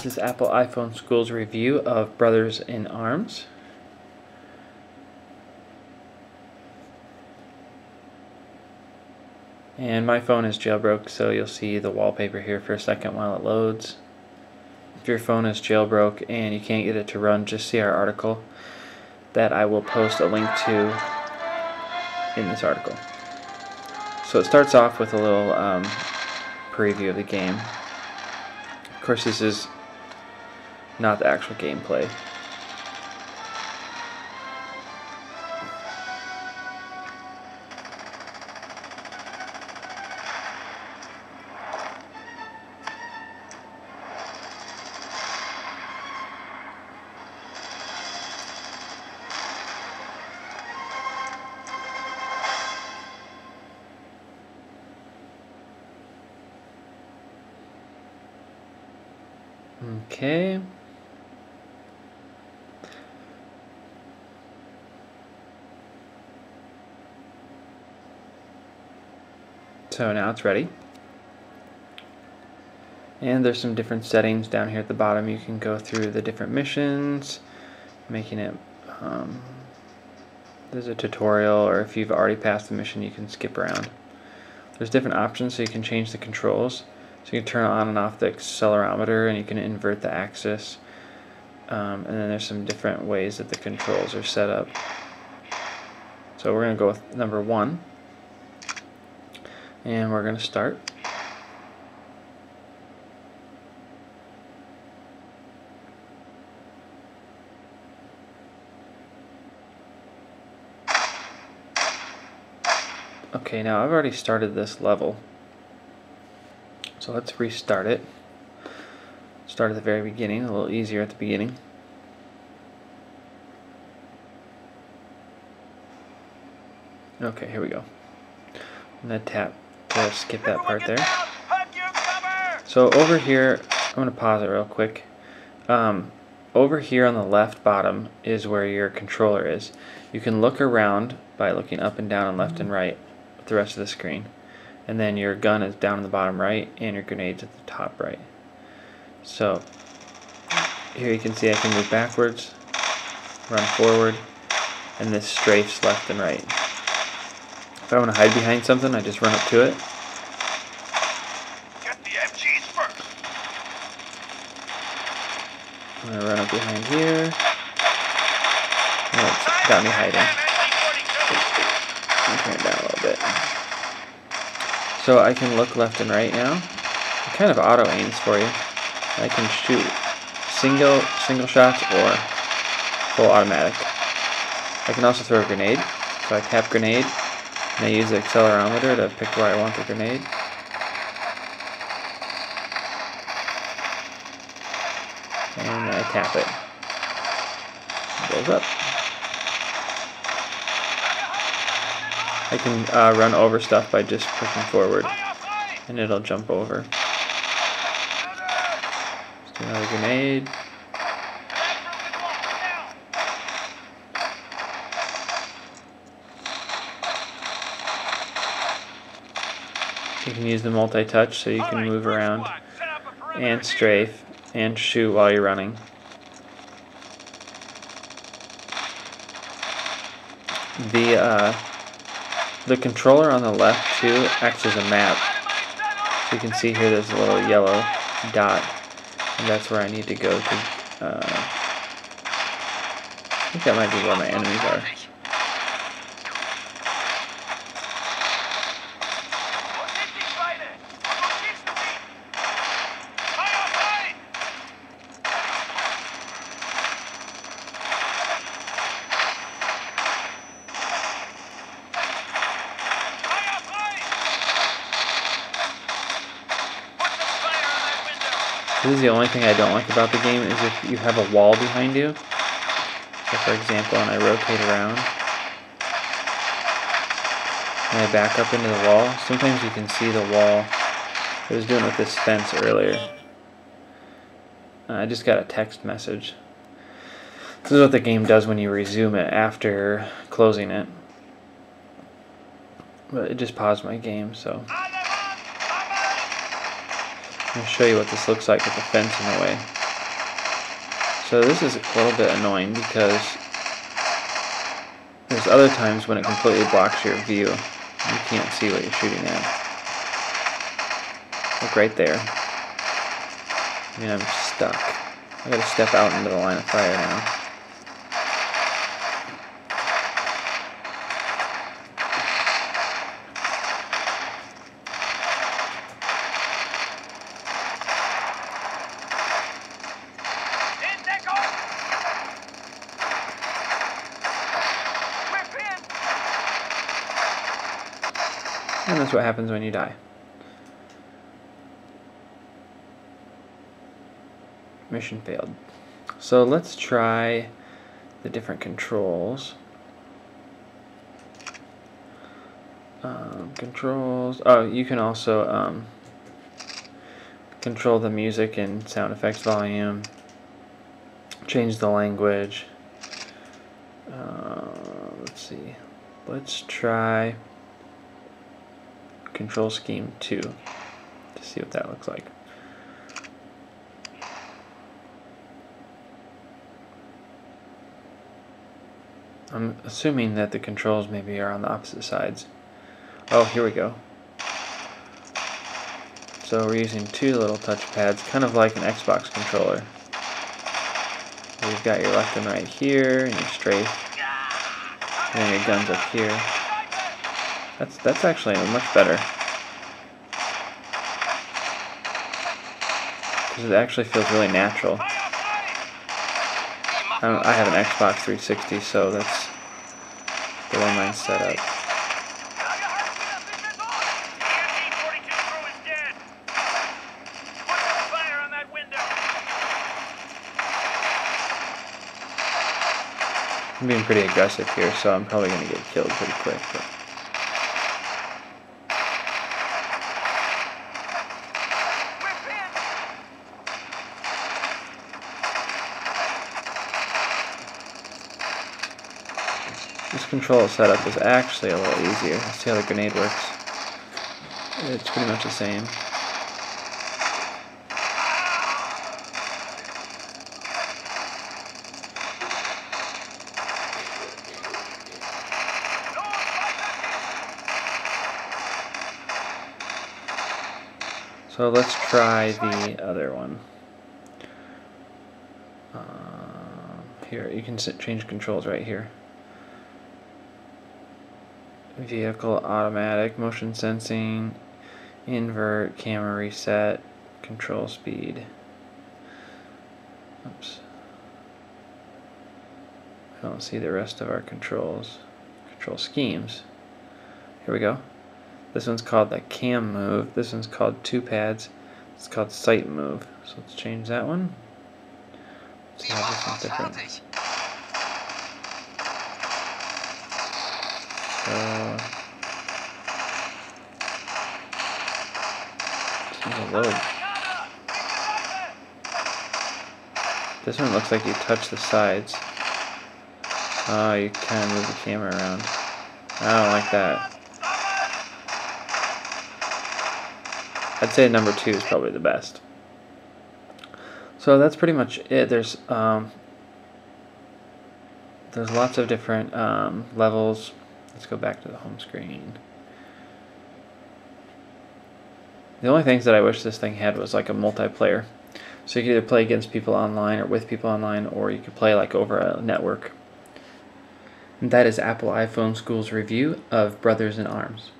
This is Apple iPhone School's review of Brothers in Arms. And my phone is jailbroke, so you'll see the wallpaper here for a second while it loads. If your phone is jailbroke and you can't get it to run, just see our article that I will post a link to in this article. So it starts off with a little preview of the game. Of course, this is not the actual gameplay. Okay. So now it's ready. And there's some different settings down here at the bottom. You can go through the different missions, making it, there's a tutorial, or if you've already passed the mission, you can skip around. There's different options, so you can change the controls. So you can turn on and off the accelerometer, and you can invert the axis. And then there's some different ways that the controls are set up. So we're going to go with number 1. And we're going to start. Okay, now I've already started this level. So let's restart it. Start at the very beginning, a little easier at the beginning. Okay, here we go. I'm going to tap to skip that part there. So over here, I'm going to pause it real quick. Over here on the left bottom is where your controller is. You can look around by looking up and down and left and right with the rest of the screen. And then your gun is down in the bottom right and your grenades at the top right. So here you can see I can move backwards, run forward, and this strafes left and right. If I want to hide behind something, I just run up to it. Get the MGs first. I'm going to run up behind here. Oh, it's got me hiding. I'll turn it down a little bit. So I can look left and right now. It kind of auto aims for you. I can shoot single shots or full automatic. I can also throw a grenade. So I tap grenade and I use the accelerometer to pick where I want the grenade. And I tap it. It goes up. I can run over stuff by just pushing forward, and it'll jump over. Just do another grenade. You can use the multi-touch so you can move around and strafe and shoot while you're running. The controller on the left too acts as a map. So you can see here there's a little yellow dot, and that's where I need to go to. I think that might be where my enemies are. This is the only thing I don't like about the game, is if you have a wall behind you. So for example, when I rotate around and I back up into the wall, sometimes you can see the wall. I was doing it with this fence earlier. I just got a text message. This is what the game does when you resume it after closing it. But it just paused my game, so I'm going to show you what this looks like with the fence in the way. So this is a little bit annoying because there's other times when it completely blocks your view. You can't see what you're shooting at. Like right there. I mean, I'm stuck. I gotta step out into the line of fire now. And that's what happens when you die. Mission failed. So let's try the different controls. Controls. Oh, you can also control the music and sound effects volume. Change the language. Let's see. Let's try Control Scheme 2 to see what that looks like. I'm assuming that the controls maybe are on the opposite sides. Oh, here we go. So we're using two little touchpads, kind of like an Xbox controller. You've got your left and right here, and your strafe, and then your guns up here. That's actually much better. Because it actually feels really natural. I have an Xbox 360, so that's the way mine's set up. I'm being pretty aggressive here, so I'm probably going to get killed pretty quick. But. This control setup is actually a little easier. Let's see how the grenade works. It's pretty much the same. So let's try the other one. Here, you can change controls right here. Vehicle automatic, motion sensing, invert, camera reset, control speed. Oops. I don't see the rest of our controls. Control schemes. Here we go. This one's called the cam move. This one's called two pads. It's called sight move. So let's change that one. See how this one's different. Load. This one looks like you touch the sides. Oh, you kind of move the camera around. I don't like that. I'd say number 2 is probably the best. So that's pretty much it. There's lots of different levels. Let's go back to the home screen. The only things that I wish this thing had was like a multiplayer. So you could either play against people online or with people online, or you could play like over a network. And that is Apple iPhone School's review of Brothers in Arms.